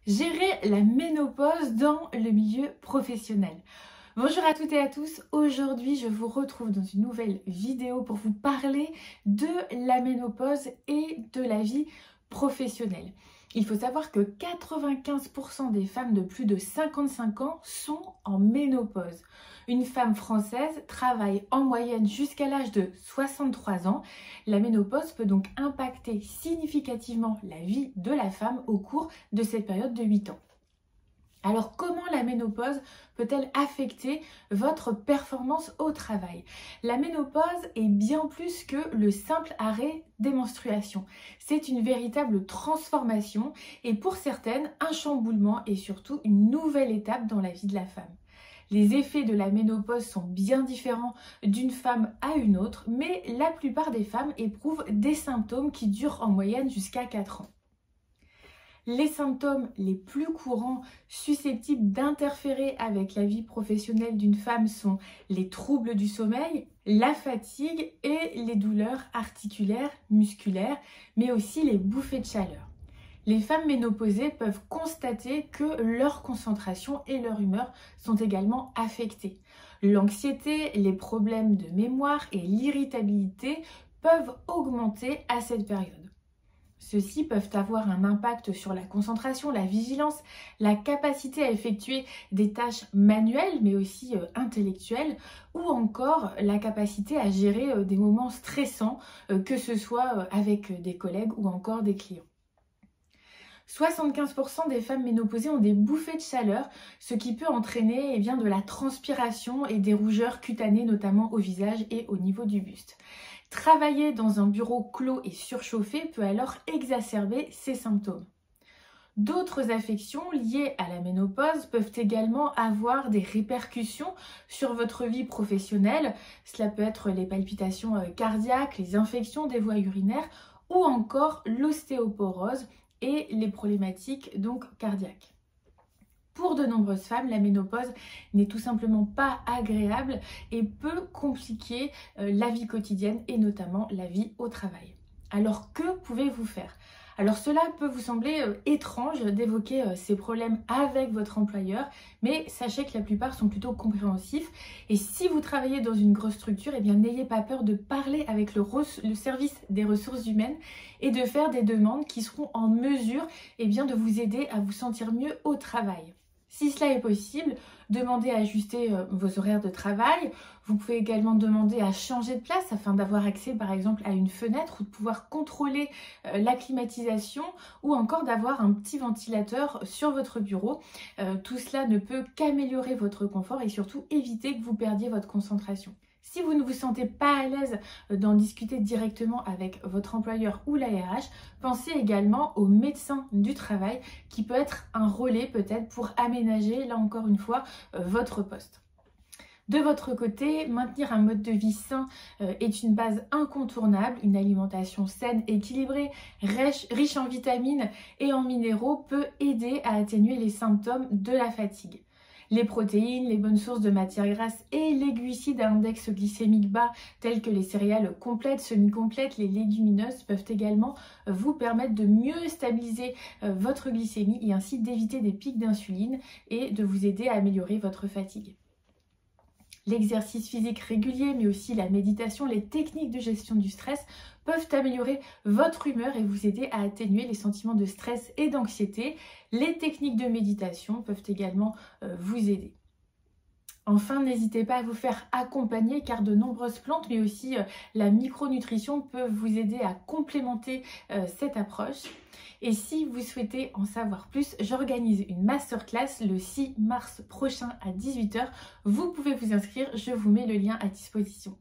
Gérer la ménopause dans le milieu professionnel. Bonjour à toutes et à tous, aujourd'hui je vous retrouve dans une nouvelle vidéo pour vous parler de la ménopause et de la vie professionnelle. Il faut savoir que 95% des femmes de plus de 55 ans sont en ménopause. Une femme française travaille en moyenne jusqu'à l'âge de 63 ans. La ménopause peut donc impacter significativement la vie de la femme au cours de cette période de 8 ans. Alors comment la ménopause peut-elle affecter votre performance au travail? La ménopause est bien plus que le simple arrêt des menstruations. C'est une véritable transformation et pour certaines, un chamboulement et surtout une nouvelle étape dans la vie de la femme. Les effets de la ménopause sont bien différents d'une femme à une autre, mais la plupart des femmes éprouvent des symptômes qui durent en moyenne jusqu'à 4 ans. Les symptômes les plus courants susceptibles d'interférer avec la vie professionnelle d'une femme sont les troubles du sommeil, la fatigue et les douleurs articulaires, musculaires, mais aussi les bouffées de chaleur. Les femmes ménopausées peuvent constater que leur concentration et leur humeur sont également affectées. L'anxiété, les problèmes de mémoire et l'irritabilité peuvent augmenter à cette période. Ceux-ci peuvent avoir un impact sur la concentration, la vigilance, la capacité à effectuer des tâches manuelles mais aussi intellectuelles ou encore la capacité à gérer des moments stressants, que ce soit avec des collègues ou encore des clients. 75% des femmes ménopausées ont des bouffées de chaleur, ce qui peut entraîner de la transpiration et des rougeurs cutanées, notamment au visage et au niveau du buste. Travailler dans un bureau clos et surchauffé peut alors exacerber ces symptômes. D'autres affections liées à la ménopause peuvent également avoir des répercussions sur votre vie professionnelle. Cela peut être les palpitations cardiaques, les infections des voies urinaires ou encore l'ostéoporose et les problématiques cardiaques. Pour de nombreuses femmes, la ménopause n'est tout simplement pas agréable et peut compliquer la vie quotidienne et notamment la vie au travail. Alors que pouvez-vous faire? Alors cela peut vous sembler étrange d'évoquer ces problèmes avec votre employeur, mais sachez que la plupart sont plutôt compréhensifs. Et si vous travaillez dans une grosse structure, n'ayez pas peur de parler avec le service des ressources humaines et de faire des demandes qui seront en mesure de vous aider à vous sentir mieux au travail. Si cela est possible, demandez à ajuster vos horaires de travail. Vous pouvez également demander à changer de place afin d'avoir accès par exemple à une fenêtre ou de pouvoir contrôler la climatisation ou encore d'avoir un petit ventilateur sur votre bureau. Tout cela ne peut qu'améliorer votre confort et surtout éviter que vous perdiez votre concentration. Si vous ne vous sentez pas à l'aise d'en discuter directement avec votre employeur ou la RH, pensez également au médecin du travail qui peut être un relais peut-être pour aménager, là encore une fois, votre poste. De votre côté, maintenir un mode de vie sain est une base incontournable. Une alimentation saine, équilibrée, riche en vitamines et en minéraux peut aider à atténuer les symptômes de la fatigue. Les protéines, les bonnes sources de matières grasses et les glucides à index glycémique bas tels que les céréales complètes, semi-complètes, les légumineuses peuvent également vous permettre de mieux stabiliser votre glycémie et ainsi d'éviter des pics d'insuline et de vous aider à améliorer votre fatigue. L'exercice physique régulier, mais aussi la méditation, les techniques de gestion du stress peuvent améliorer votre humeur et vous aider à atténuer les sentiments de stress et d'anxiété. Les techniques de méditation peuvent également vous aider. Enfin, n'hésitez pas à vous faire accompagner car de nombreuses plantes, mais aussi la micronutrition peuvent vous aider à complémenter cette approche. Et si vous souhaitez en savoir plus, j'organise une masterclass le 6 mars prochain à 18 h. Vous pouvez vous inscrire, je vous mets le lien à disposition.